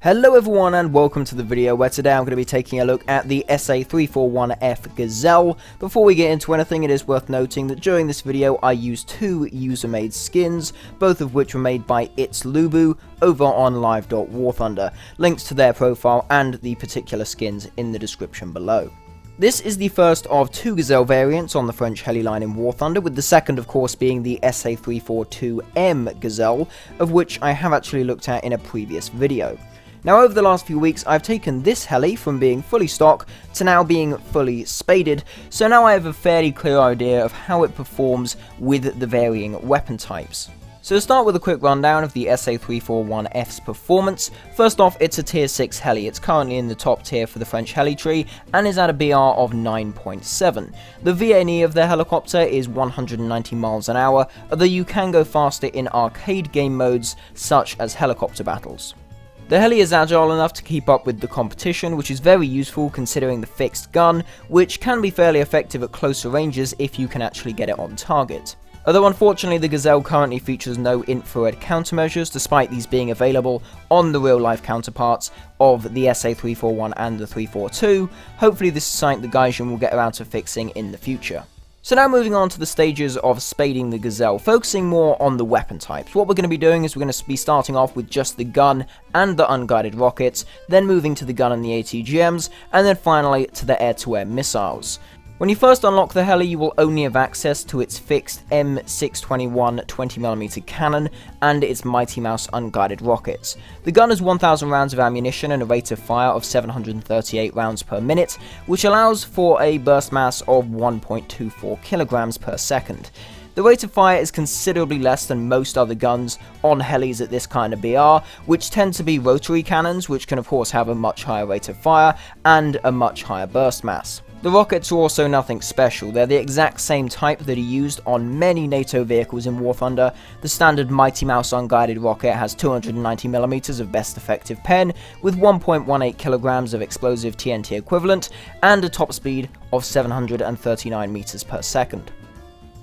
Hello everyone and welcome to the video where today I'm going to be taking a look at the SA.341F Gazelle. Before we get into anything, it is worth noting that during this video I used two user-made skins, both of which were made by It's Lubu over on live.warthunder. Links to their profile and the particular skins in the description below. This is the first of two Gazelle variants on the French heli line in War Thunder, with the second of course being the SA.342M Gazelle, of which I have actually looked at in a previous video. Now over the last few weeks I've taken this heli from being fully stock to now being fully spaded, so now I have a fairly clear idea of how it performs with the varying weapon types. So to start with a quick rundown of the SA.341F's performance, first off it's a tier 6 heli. It's currently in the top tier for the French heli tree and is at a BR of 9.7. The VNE of the helicopter is 190 miles an hour, although you can go faster in arcade game modes such as helicopter battles. The heli is agile enough to keep up with the competition, which is very useful considering the fixed gun, which can be fairly effective at closer ranges if you can actually get it on target. Although unfortunately the Gazelle currently features no infrared countermeasures, despite these being available on the real-life counterparts of the SA.341 and the 342, hopefully this is something the Gaijin will get around to fixing in the future. So now moving on to the stages of spading the Gazelle, focusing more on the weapon types. What we're going to be doing is we're going to be starting off with just the gun and the unguided rockets, then moving to the gun and the ATGMs, and then finally to the air-to-air missiles. When you first unlock the heli, you will only have access to its fixed M621 20mm cannon and its Mighty Mouse unguided rockets. The gun has 1000 rounds of ammunition and a rate of fire of 738 rounds per minute, which allows for a burst mass of 1.24 kilograms per second. The rate of fire is considerably less than most other guns on helis at this kind of BR, which tend to be rotary cannons, which can of course have a much higher rate of fire and a much higher burst mass. The rockets are also nothing special. They're the exact same type that are used on many NATO vehicles in War Thunder. The standard Mighty Mouse unguided rocket has 290mm of best effective pen, with 1.18 kilograms of explosive TNT equivalent, and a top speed of 739 meters per second.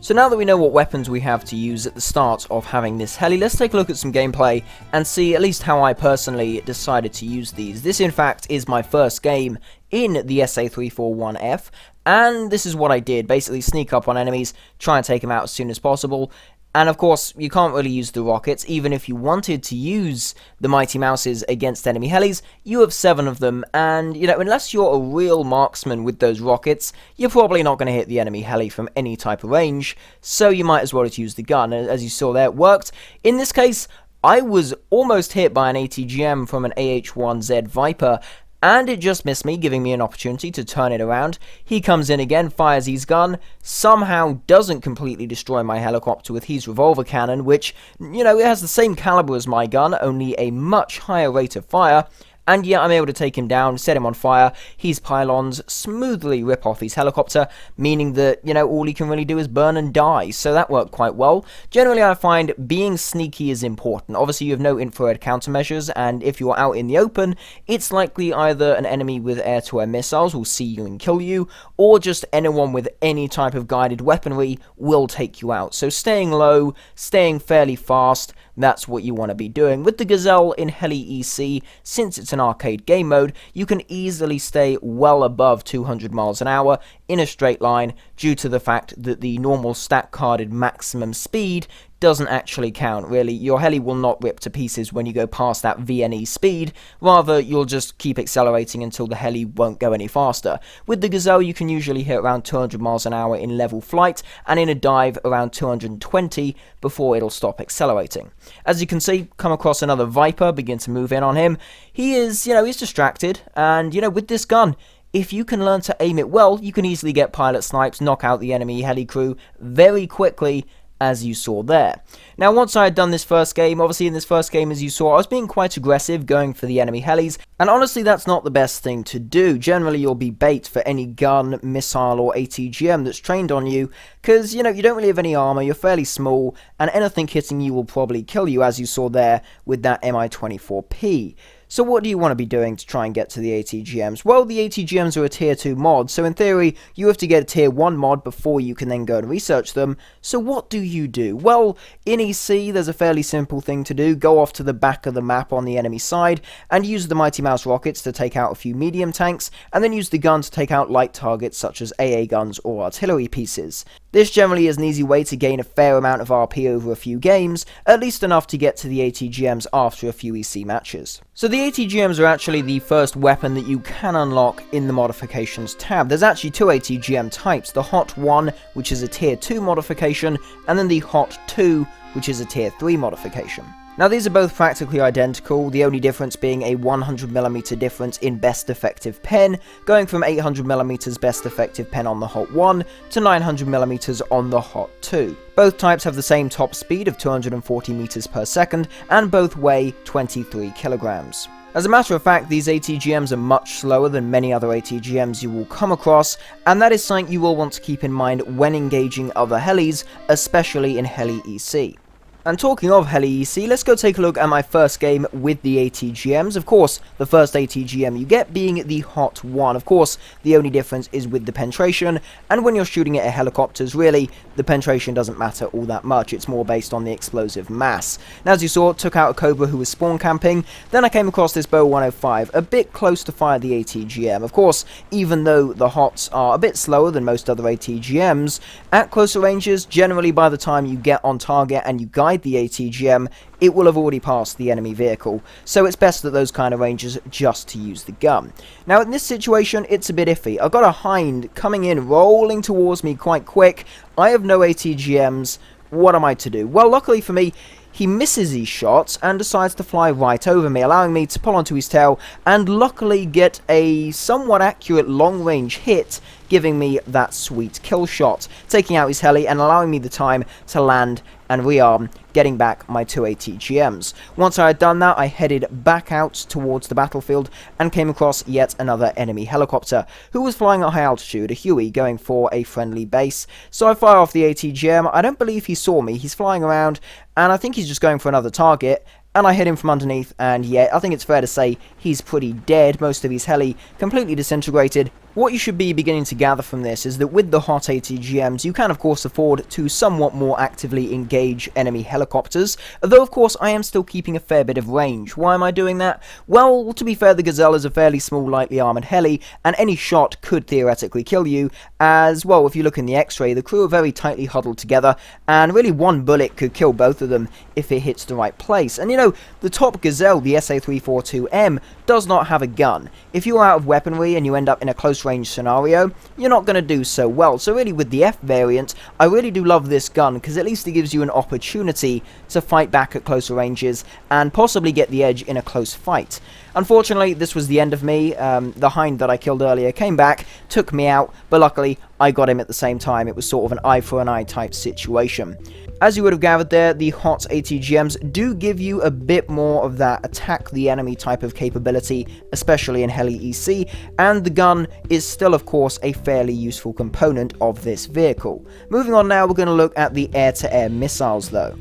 So now that we know what weapons we have to use at the start of having this heli, let's take a look at some gameplay and see at least how I personally decided to use these. This in fact is my first game in the SA.341F, and this is what I did. Basically sneak up on enemies, try and take them out as soon as possible. And of course, you can't really use the rockets. Even if you wanted to use the Mighty Mouses against enemy helis, you have 7 of them, and, unless you're a real marksman with those rockets, you're probably not going to hit the enemy heli from any type of range, so you might as well just use the gun. And as you saw there, it worked. In this case, I was almost hit by an ATGM from an AH-1Z Viper, and it just missed me, giving me an opportunity to turn it around. He comes in again, fires his gun, somehow doesn't completely destroy my helicopter with his revolver cannon, which, it has the same caliber as my gun, only a much higher rate of fire. And yeah, I'm able to take him down, set him on fire. His pylons smoothly rip off his helicopter, meaning that, all he can really do is burn and die. So that worked quite well. Generally, I find being sneaky is important. Obviously, you have no infrared countermeasures, and if you're out in the open, it's likely either an enemy with air-to-air missiles will see you and kill you, or just anyone with any type of guided weaponry will take you out. So staying low, staying fairly fast, that's what you want to be doing. With the Gazelle in Heli EC, since it's an arcade game mode, you can easily stay well above 200 miles an hour in a straight line due to the fact that the normal stack carded maximum speed doesn't actually count, really. Your heli will not rip to pieces when you go past that VNE speed, rather you'll just keep accelerating until the heli won't go any faster. With the Gazelle you can usually hit around 200 miles an hour in level flight, and in a dive around 220 before it'll stop accelerating. As you can see, come across another Viper, begin to move in on him. He is, he's distracted, and with this gun, if you can learn to aim it well, you can easily get pilot snipes, knock out the enemy heli crew very quickly, as you saw there. Now once I had done this first game, obviously in this first game as you saw, I was being quite aggressive going for the enemy helis, and honestly that's not the best thing to do. Generally you'll be bait for any gun, missile or ATGM that's trained on you, because you don't really have any armor, you're fairly small, and anything hitting you will probably kill you, as you saw there with that Mi-24P. So what do you want to be doing to try and get to the ATGMs? Well, the ATGMs are a tier 2 mod, so in theory, you have to get a tier 1 mod before you can then go and research them. So what do you do? Well, in EC, there's a fairly simple thing to do. Go off to the back of the map on the enemy side, and use the Mighty Mouse rockets to take out a few medium tanks, and then use the gun to take out light targets such as AA guns or artillery pieces. This generally is an easy way to gain a fair amount of RP over a few games, at least enough to get to the ATGMs after a few EC matches. So the ATGMs are actually the first weapon that you can unlock in the modifications tab. There's actually two ATGM types, the HOT 1, which is a tier 2 modification, and then the HOT 2, which is a tier 3 modification. Now these are both practically identical, the only difference being a 100mm difference in best effective pen, going from 800mm best effective pen on the HOT 1 to 900mm on the HOT 2. Both types have the same top speed of 240 meters per second, and both weigh 23 kilograms. As a matter of fact, these ATGMs are much slower than many other ATGMs you will come across, and that is something you will want to keep in mind when engaging other helis, especially in Heli EC. And talking of Heli EC, let's go take a look at my first game with the ATGMs. Of course, the first ATGM you get being the HOT 1. Of course, the only difference is with the penetration, and when you're shooting at helicopters, really, the penetration doesn't matter all that much. It's more based on the explosive mass. Now, as you saw, took out a Cobra who was spawn camping. Then I came across this Bow 105, a bit close to fire the ATGM. Of course, even though the HOTs are a bit slower than most other ATGMs, at closer ranges, generally by the time you get on target and you guide the ATGM, it will have already passed the enemy vehicle, so it's best at those kind of ranges just to use the gun. Now in this situation, it's a bit iffy. I've got a Hind coming in, rolling towards me quite quick. I have no ATGMs. What am I to do? Well, luckily for me, he misses his shots and decides to fly right over me, allowing me to pull onto his tail and luckily get a somewhat accurate long-range hit, giving me that sweet kill shot, taking out his heli and allowing me the time to land and rearm, getting back my two ATGMs. Once I had done that, I headed back out towards the battlefield and came across yet another enemy helicopter, who was flying at high altitude, a Huey, going for a friendly base. So I fire off the ATGM. I don't believe he saw me. He's flying around, and I think he's just going for another target. And I hit him from underneath, and yeah, I think it's fair to say he's pretty dead. Most of his heli completely disintegrated. What you should be beginning to gather from this is that with the HOT ATGMs, you can of course afford to somewhat more actively engage enemy helicopters, though of course I am still keeping a fair bit of range. Why am I doing that? Well, to be fair, the Gazelle is a fairly small, lightly armoured heli, and any shot could theoretically kill you, as well, if you look in the X-ray, the crew are very tightly huddled together, and really one bullet could kill both of them if it hits the right place. And you know, the top Gazelle, the SA.341F, does not have a gun. If you're out of weaponry and you end up in a close range scenario, you're not going to do so well. So really with the F variant, I really do love this gun because at least it gives you an opportunity to fight back at closer ranges and possibly get the edge in a close fight. Unfortunately, this was the end of me. The Hind that I killed earlier came back, took me out, but luckily I got him at the same time. It was sort of an eye for an eye type situation. As you would have gathered there, the HOT ATGMs do give you a bit more of that attack the enemy type of capability, especially in Heli EC, and the gun is still of course a fairly useful component of this vehicle. Moving on now, we're going to look at the air-to-air missiles though.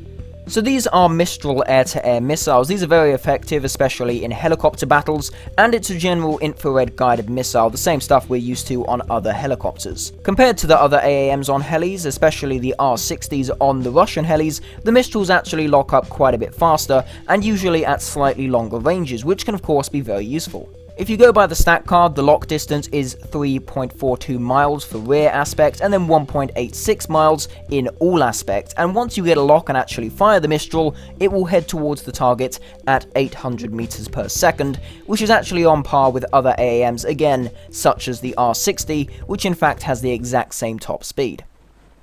So these are Mistral air-to-air missiles. These are very effective, especially in helicopter battles, and it's a general infrared guided missile, the same stuff we're used to on other helicopters. Compared to the other AAMs on helis, especially the R60s on the Russian helis, the Mistrals actually lock up quite a bit faster, and usually at slightly longer ranges, which can of course be very useful. If you go by the stat card, the lock distance is 3.42 miles for rear aspect and then 1.86 miles in all aspect, and once you get a lock and actually fire the Mistral, it will head towards the target at 800 meters per second, which is actually on par with other AAMs again, such as the R60, which in fact has the exact same top speed.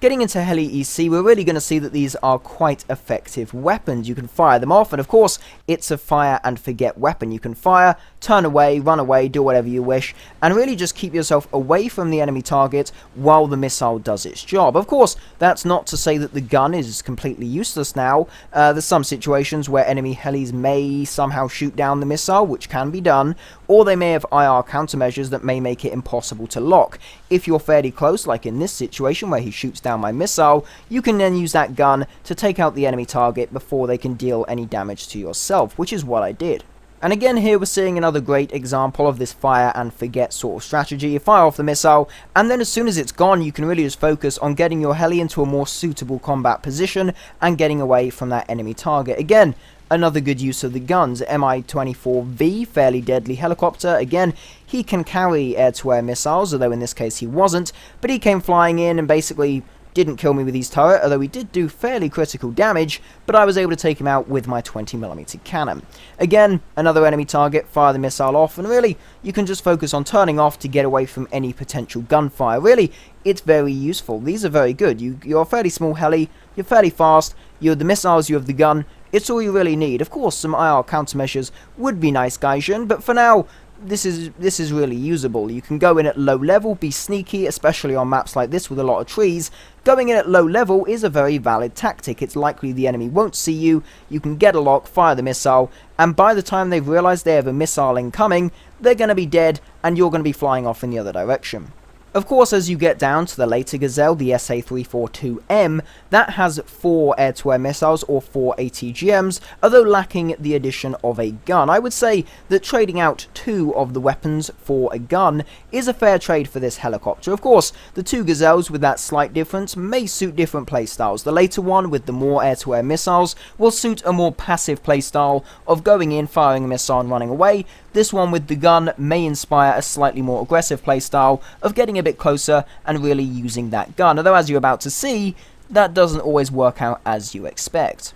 Getting into Heli EC, we're really going to see that these are quite effective weapons. You can fire them off, and of course, it's a fire and forget weapon. You can fire, turn away, run away, do whatever you wish, and really just keep yourself away from the enemy target while the missile does its job. Of course, that's not to say that the gun is completely useless now. There's some situations where enemy helis may somehow shoot down the missile, which can be done, or they may have IR countermeasures that may make it impossible to lock. If you're fairly close, like in this situation where he shoots down my missile, you can then use that gun to take out the enemy target before they can deal any damage to yourself, which is what I did. And again here we're seeing another great example of this fire and forget sort of strategy. You fire off the missile, and then as soon as it's gone you can really just focus on getting your heli into a more suitable combat position and getting away from that enemy target. Again, another good use of the guns. Mi-24V, fairly deadly helicopter. Again, he can carry air-to-air missiles, although in this case he wasn't, but he came flying in and basically didn't kill me with his turret, although he did do fairly critical damage, but I was able to take him out with my 20mm cannon. Again, another enemy target, fire the missile off, and really, you can just focus on turning off to get away from any potential gunfire. Really, it's very useful. These are very good. You're a fairly small heli, you're fairly fast, you have the missiles, you have the gun. It's all you really need. Of course, some IR countermeasures would be nice, Gaijin, but for now, this is really usable. You can go in at low level, be sneaky, especially on maps like this with a lot of trees. Going in at low level is a very valid tactic. It's likely the enemy won't see you, you can get a lock, fire the missile, and by the time they've realised they have a missile incoming, they're going to be dead, and you're going to be flying off in the other direction. Of course, as you get down to the later Gazelle, the SA.342M, that has 4 air-to-air missiles or 4 ATGMs, although lacking the addition of a gun. I would say that trading out 2 of the weapons for a gun is a fair trade for this helicopter. Of course, the 2 Gazelles with that slight difference may suit different playstyles. The later one with the more air-to-air missiles will suit a more passive playstyle of going in, firing a missile and running away. This one with the gun may inspire a slightly more aggressive playstyle of getting a bit closer and really using that gun, although as you're about to see, that doesn't always work out as you expect.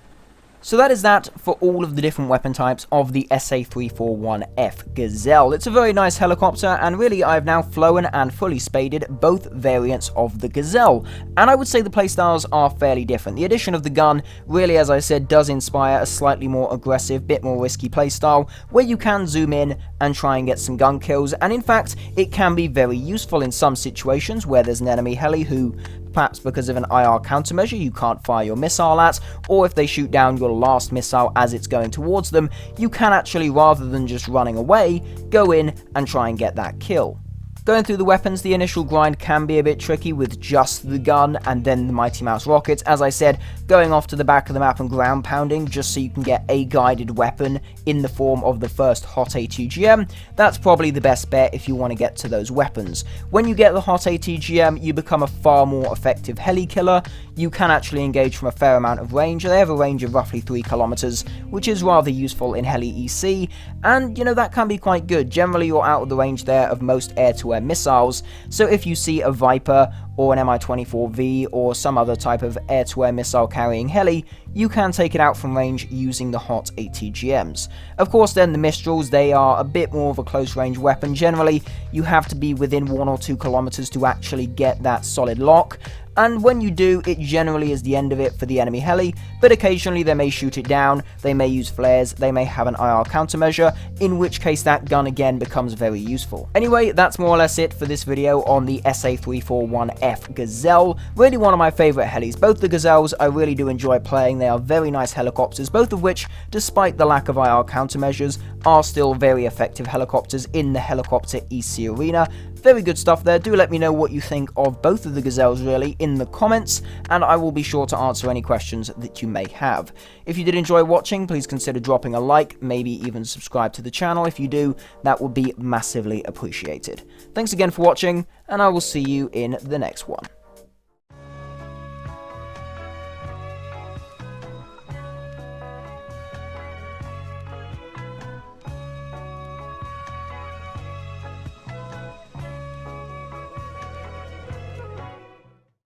So that is that for all of the different weapon types of the SA.341F Gazelle. It's a very nice helicopter, and really I've now flown and fully spaded both variants of the Gazelle, and I would say the playstyles are fairly different. The addition of the gun really, as I said, does inspire a slightly more aggressive, bit more risky playstyle, where you can zoom in and try and get some gun kills, and in fact, it can be very useful in some situations where there's an enemy heli who, perhaps because of an IR countermeasure, you can't fire your missile at, or if they shoot down your last missile as it's going towards them, you can actually, rather than just running away, go in and try and get that kill. Going through the weapons, the initial grind can be a bit tricky with just the gun and then the Mighty Mouse rockets. As I said, going off to the back of the map and ground pounding just so you can get a guided weapon in the form of the first HOT ATGM, that's probably the best bet if you want to get to those weapons. When you get the HOT ATGM, you become a far more effective heli killer. You can actually engage from a fair amount of range. They have a range of roughly 3 kilometers, which is rather useful in heli EC, and you know, that can be quite good. Generally, you're out of the range there of most air-to-air missiles, so if you see a Viper or an Mi-24V or some other type of air-to-air missile carrying heli, you can take it out from range using the HOT ATGMs. Of course then the Mistrals, they are a bit more of a close range weapon. Generally you have to be within 1 or 2 kilometers to actually get that solid lock, and when you do, it generally is the end of it for the enemy heli, but occasionally they may shoot it down, they may use flares, they may have an IR countermeasure, in which case that gun again becomes very useful. Anyway, that's more or less it for this video on the SA.341F Gazelle. Really one of my favourite helis. Both the Gazelles I really do enjoy playing. They are very nice helicopters, both of which, despite the lack of IR countermeasures, are still very effective helicopters in the helicopter EC arena. Very good stuff there. Do let me know what you think of both of the Gazelles really in the comments, and I will be sure to answer any questions that you may have. If you did enjoy watching, please consider dropping a like, maybe even subscribe to the channel. If you do, that would be massively appreciated. Thanks again for watching, and I will see you in the next one.